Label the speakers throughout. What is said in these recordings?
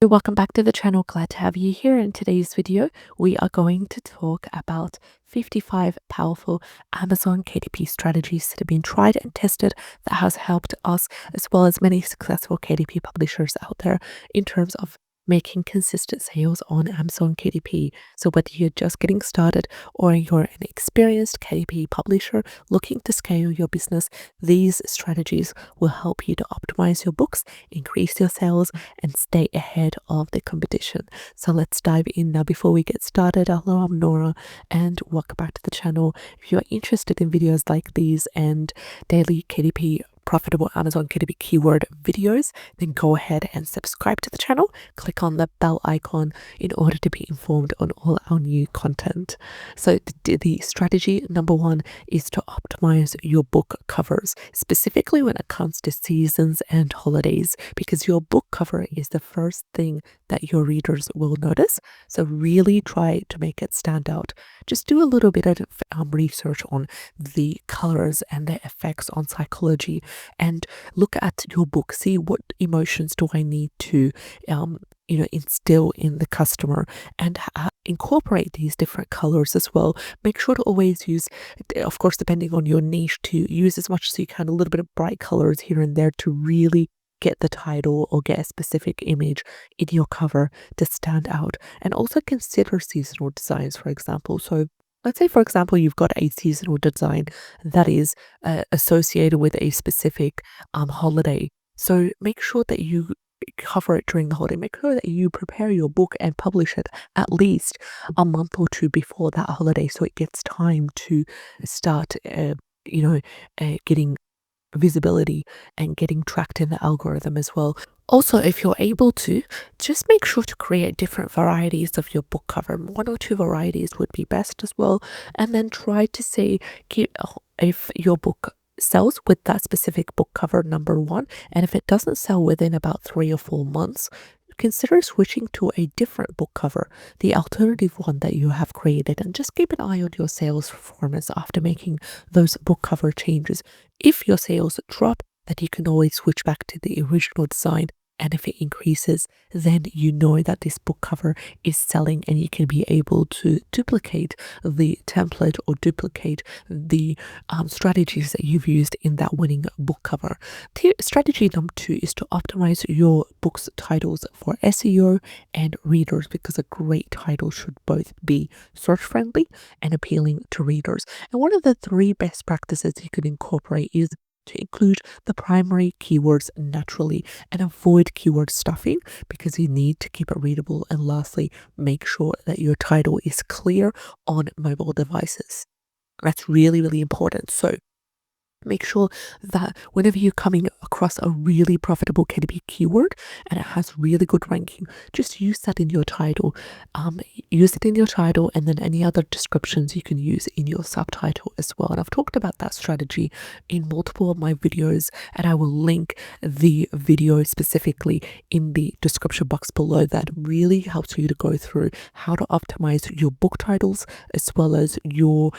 Speaker 1: Welcome back to the channel. Glad to have you here. In today's video, we are going to talk about 55 powerful Amazon KDP strategies that have been tried and tested that has helped us as well as many successful KDP publishers out there in terms of making consistent sales on Amazon KDP. So whether you're just getting started or you're an experienced KDP publisher looking to scale your business, these strategies will help you to optimize your books, increase your sales, and stay ahead of the competition. So let's dive in now. Before we get started, hello, I'm Nora and welcome back to the channel. If you are interested in videos like these and daily KDP profitable Amazon KDP keyword videos, then go ahead and subscribe to the channel. Click on the bell icon in order to be informed on all our new content. So the strategy number one is to optimize your book covers, specifically when it comes to seasons and holidays, because your book cover is the first thing that your readers will notice. So really try to make it stand out. Just do a little bit of research on the colors and their effects on psychology, and look at your book. See what emotions do I need to instill in the customer, and incorporate these different colors as well. Make sure to always use, of course, depending on your niche, to use as much as you can a little bit of bright colors here and there to really get the title or get a specific image in your cover to stand out. And also consider seasonal designs, for example. So let's say, for example, you've got a seasonal design that is associated with a specific holiday. So make sure that you cover it during the holiday. Make sure that you prepare your book and publish it at least a month or two before that holiday, so it gets time to start, getting visibility and getting tracked in the algorithm as well. Also, if you're able to, just make sure to create different varieties of your book cover. 1 or 2 varieties would be best as well. And then try to say if your book sells with that specific book cover, number one, and if it doesn't sell within about 3 or 4 months, consider switching to a different book cover, the alternative one that you have created, and just keep an eye on your sales performance after making those book cover changes. If your sales drop, then you can always switch back to the original design, and if it increases, then you know that this book cover is selling, and you can be able to duplicate the template or duplicate the strategies that you've used in that winning book cover. Strategy number 2 is to optimize your book's titles for SEO and readers, because a great title should both be search friendly and appealing to readers. And one of the 3 best practices you can incorporate is to include the primary keywords naturally and avoid keyword stuffing, because you need to keep it readable. And lastly, make sure that your title is clear on mobile devices. That's really, really important. So make sure that whenever you're coming across a really profitable KDP keyword and it has really good ranking, just use that in your title. Use it in your title, and then any other descriptions you can use in your subtitle as well. And I've talked about that strategy in multiple of my videos, and I will link the video specifically in the description box below. That really helps you to go through how to optimize your book titles as well as your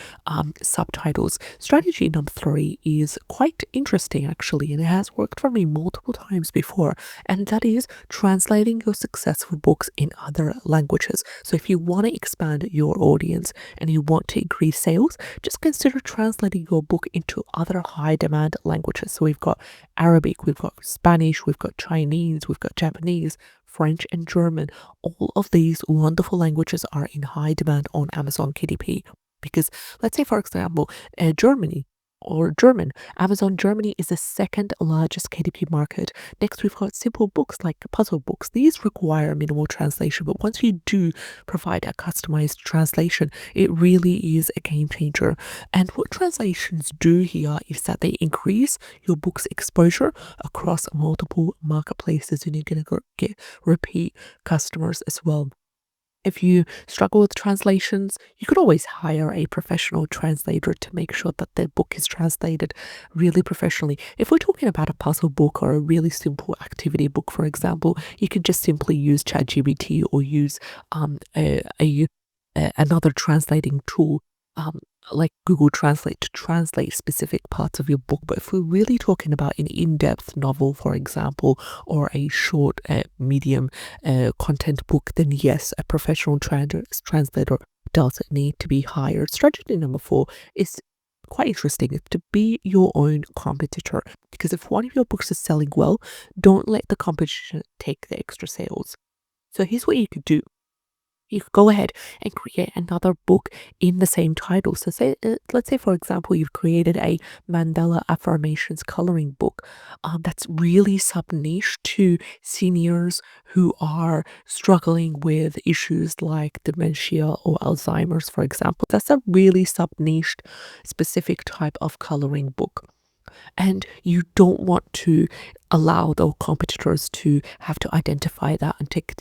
Speaker 1: subtitles. Strategy number 3 is quite interesting actually, and it has worked for me multiple times before, and that is translating your successful books in other languages. So if you want to expand your audience and you want to increase sales, just consider translating your book into other high demand languages. So we've got Arabic, we've got Spanish, we've got Chinese, we've got Japanese, French, and German. All of these wonderful languages are in high demand on Amazon KDP, because let's say, for example, Germany or German. Amazon Germany is the 2nd largest KDP market. Next, we've got simple books like puzzle books. These require minimal translation, but once you do provide a customized translation, it really is a game changer. And what translations do here is that they increase your book's exposure across multiple marketplaces, and you're going to get repeat customers as well. If you struggle with translations, you could always hire a professional translator to make sure that the book is translated really professionally. If we're talking about a puzzle book or a really simple activity book, for example, you could just simply use ChatGPT or use another translating tool like Google Translate to translate specific parts of your book. But if we're really talking about an in-depth novel, for example, or a short, medium content book, then yes, a professional translator does need to be hired. Strategy number 4 is quite interesting. It's to be your own competitor. Because if one of your books is selling well, don't let the competition take the extra sales. So here's what you could do. You could go ahead and create another book in the same title. So let's say, for example, you've created a mandala affirmations coloring book that's really sub-niche to seniors who are struggling with issues like dementia or Alzheimer's, for example. That's a really sub-niche specific type of coloring book. And you don't want to allow the competitors to have to identify that and take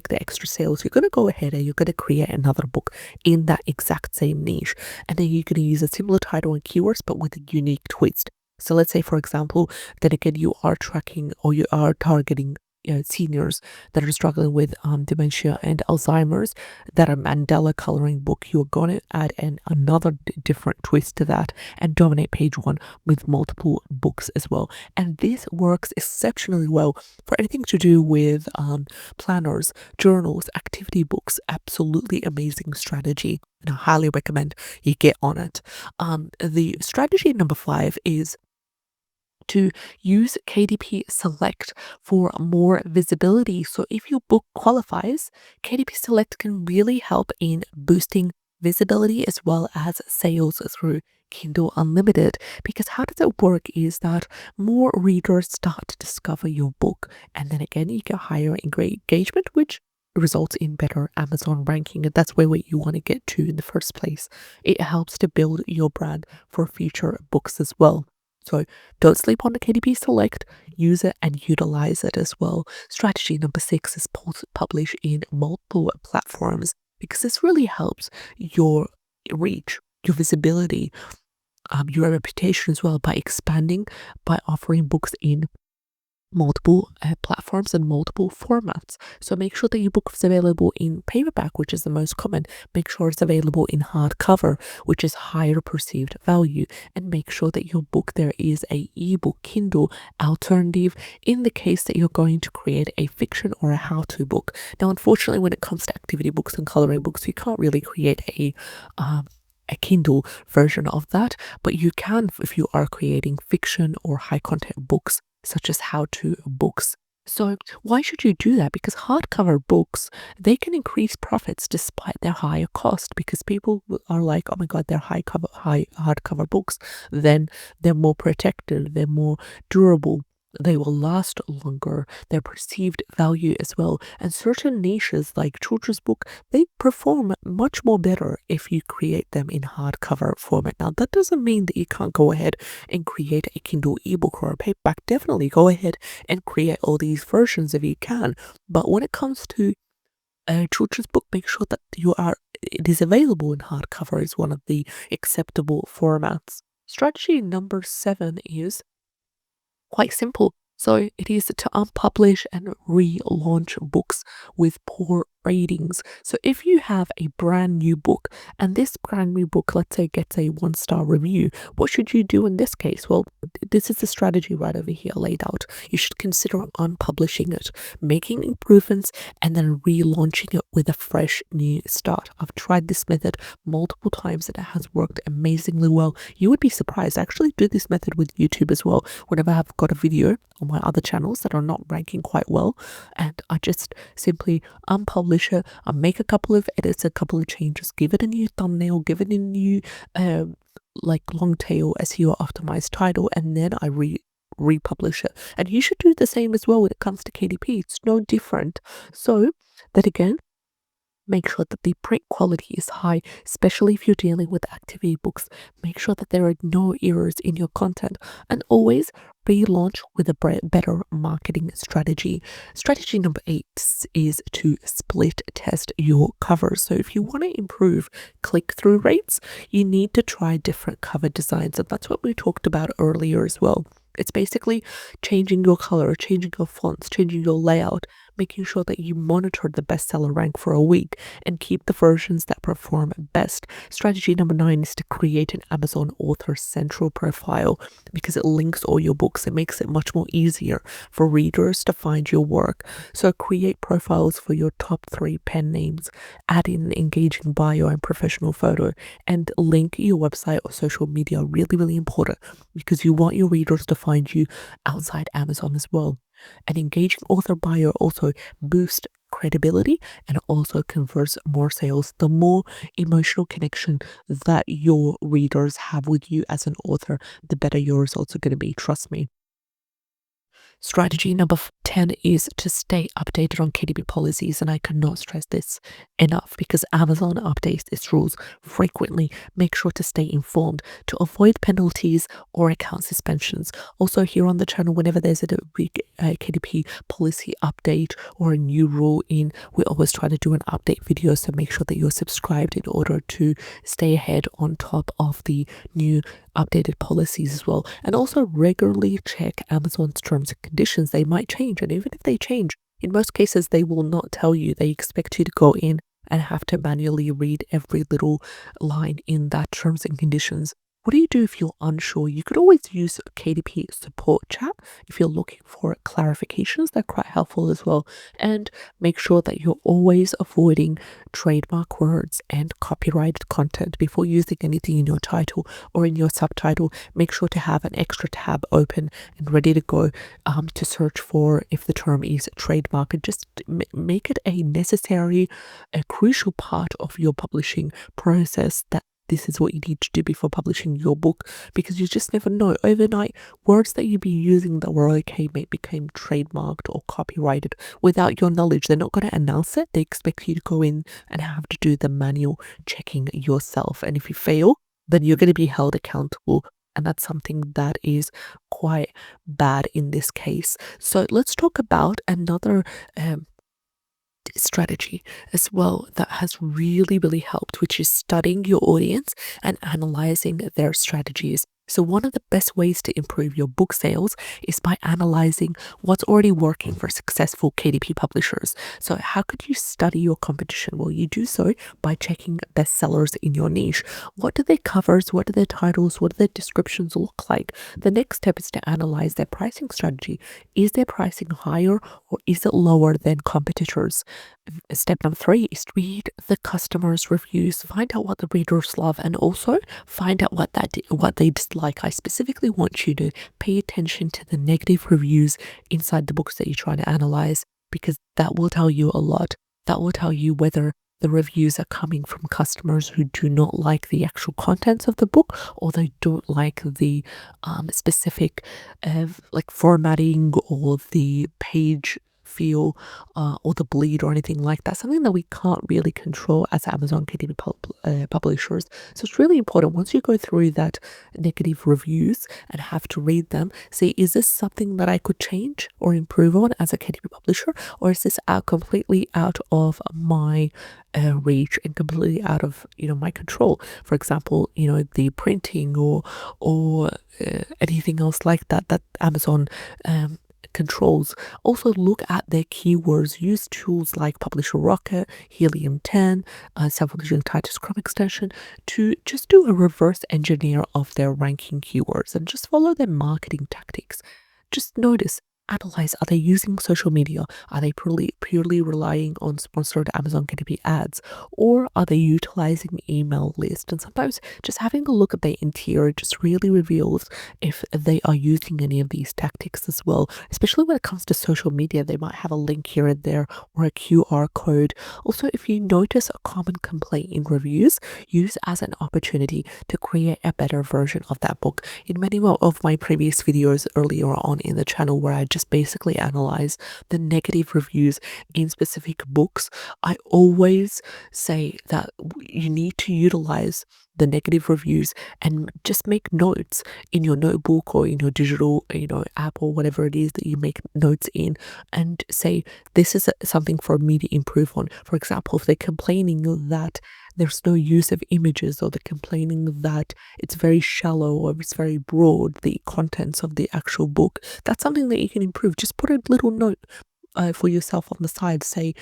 Speaker 1: the extra sales. You're going to go ahead and you're going to create another book in that exact same niche, and then you're going to use a similar title and keywords but with a unique twist. So let's say, for example, then again you are tracking or you are targeting seniors that are struggling with dementia and Alzheimer's, that are mandala coloring book. You're going to add another different twist to that and dominate page 1 with multiple books as well. And this works exceptionally well for anything to do with planners, journals, activity books. Absolutely amazing strategy, and I highly recommend you get on it. The strategy number 5 is to use KDP Select for more visibility. So if your book qualifies, KDP Select can really help in boosting visibility as well as sales through Kindle Unlimited. Because how does it work is that more readers start to discover your book, and then again you get higher engagement, which results in better Amazon ranking, and that's where you want to get to in the first place. It helps to build your brand for future books as well. So don't sleep on the KDP Select, use it and utilize it as well. Strategy number 6 is publish in multiple platforms, because this really helps your reach, your visibility, your reputation as well, by expanding, by offering books in multiple platforms and multiple formats. So make sure that your book is available in paperback, which is the most common. Make sure it's available in hardcover, which is higher perceived value, and make sure that your book there is a ebook Kindle alternative in the case that you're going to create a fiction or a how-to book. Now, unfortunately, when it comes to activity books and coloring books, you can't really create a Kindle version of that, but you can if you are creating fiction or high content books such as how-to books. So why should you do that? Because hardcover books, they can increase profits despite their higher cost, because people are like, oh my god, they're high hardcover books, then they're more protected, they're more durable, they will last longer, their perceived value as well. And certain niches like children's book, they perform much more better if you create them in hardcover format. Now, that doesn't mean that you can't go ahead and create a Kindle ebook or a paperback. Definitely go ahead and create all these versions if you can. But when it comes to a children's book, make sure that it is available in hardcover is one of the acceptable formats. Strategy number 7 is quite simple. So it is to unpublish and relaunch books with poor ratings. So if you have a brand new book and this brand new book, let's say, gets a 1-star review, what should you do in this case? Well, this is the strategy right over here laid out. You should consider unpublishing it, making improvements, and then relaunching it with a fresh new start. I've tried this method multiple times and it has worked amazingly well. You would be surprised. I actually do this method with YouTube as well. Whenever I've got a video on my other channels that are not ranking quite well, and I just simply unpublish it, I make a couple of edits, a couple of changes, give it a new thumbnail, give it a new like long tail SEO optimized title, and then I republish it. And you should do the same as well when it comes to KDP. It's no different. So that again, make sure that the print quality is high, especially if you're dealing with activity books. Make sure that there are no errors in your content, and always relaunch with a better marketing strategy. Strategy number 8 is to split test your covers. So if you want to improve click-through rates, you need to try different cover designs, and that's what we talked about earlier as well. It's basically changing your color, changing your fonts, changing your layout, making sure that you monitor the bestseller rank for a week and keep the versions that perform best. Strategy number 9 is to create an Amazon author central profile because it links all your books. It makes it much more easier for readers to find your work. So create profiles for your top 3 pen names, add in an engaging bio and professional photo, and link your website or social media. Really, really important because you want your readers to find you outside Amazon as well. An engaging author bio also boosts credibility and also converts more sales. The more emotional connection that your readers have with you as an author, the better your results are going to be. Trust me. Strategy number 10 is to stay updated on KDP policies, and I cannot stress this enough because Amazon updates its rules frequently. Make sure to stay informed to avoid penalties or account suspensions. Also, here on the channel, whenever there's a big KDP policy update or a new rule in, we always try to do an update video, so make sure that you're subscribed in order to stay ahead on top of the new updated policies as well. And also regularly check Amazon's terms and conditions. They might change, and even if they change, in most cases they will not tell you. They expect you to go in and have to manually read every little line in that terms and conditions. What do you do if you're unsure? You could always use KDP support chat if you're looking for clarifications. They're quite helpful as well. And make sure that you're always avoiding trademark words and copyrighted content before using anything in your title or in your subtitle. Make sure to have an extra tab open and ready to go to search for if the term is trademark, and just make it a necessary, a crucial part of your publishing process that this is what you need to do before publishing your book, because you just never know. Overnight, words that you've been using that were okay may become trademarked or copyrighted without your knowledge. They're not going to announce it. They expect you to go in and have to do the manual checking yourself. And if you fail, then you're going to be held accountable. And that's something that is quite bad in this case. So let's talk about another strategy as well that has really helped, which is studying your audience and analyzing their strategies. So one of the best ways to improve your book sales is by analyzing what's already working for successful KDP publishers. So how could you study your competition? Well, you do so by checking bestsellers in your niche. What do their covers, what do their titles, what do their descriptions look like? The next step is to analyze their pricing strategy. Is their pricing higher or is it lower than competitors? Step number 3 is read the customers' reviews. Find out what the readers love and also find out what they dislike. I specifically want you to pay attention to the negative reviews inside the books that you're trying to analyze, because that will tell you a lot. That will tell you whether the reviews are coming from customers who do not like the actual contents of the book, or they don't like the specific like formatting or the page feel or the bleed or anything like that. Something that we can't really control as Amazon KDP publishers. So it's really important, once you go through that negative reviews and have to read them, say, is this something that I could change or improve on as a KDP publisher, or is this completely out of my reach and completely out of my control? For example, the printing or anything else like that Amazon controls. Also look at their keywords. Use tools like Publisher Rocket, Helium 10, self-publishing Titus Chrome extension to just do a reverse engineer of their ranking keywords and just follow their marketing tactics. Just notice, analyze, are they using social media? Are they purely relying on sponsored Amazon KDP ads, or are they utilizing email list? And sometimes just having a look at their interior just really reveals if they are using any of these tactics as well. Especially when it comes to social media, they might have a link here and there or a QR code. Also, if you notice a common complaint in reviews, use as an opportunity to create a better version of that book. In many of my previous videos earlier on in the channel, where I just basically analyze the negative reviews in specific books, I always say that you need to utilize the negative reviews and just make notes in your notebook or in your digital app or whatever it is that you make notes in, and say, this is something for me to improve on. For example, if they're complaining that there's no use of images, or they're complaining that it's very shallow or it's very broad, the contents of the actual book, that's something that you can improve. Just put a little note for yourself on the side. Say,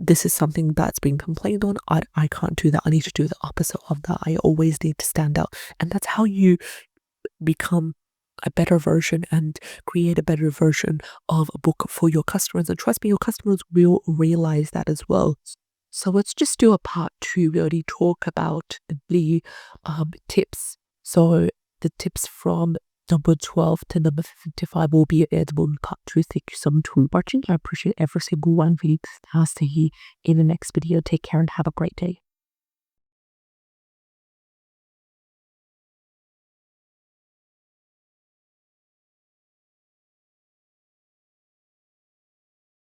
Speaker 1: this is something that's been complained on. I can't do that. I need to do the opposite of that. I always need to stand out. And that's how you become a better version and create a better version of a book for your customers. And trust me, your customers will realize that as well. So let's just do a part 2, really talk about the tips. So the tips from number 12 to number 55 will be available in part 2. Thank you so much for watching. I appreciate every single one of you. I'll see you in the next video. Take care and have a great day.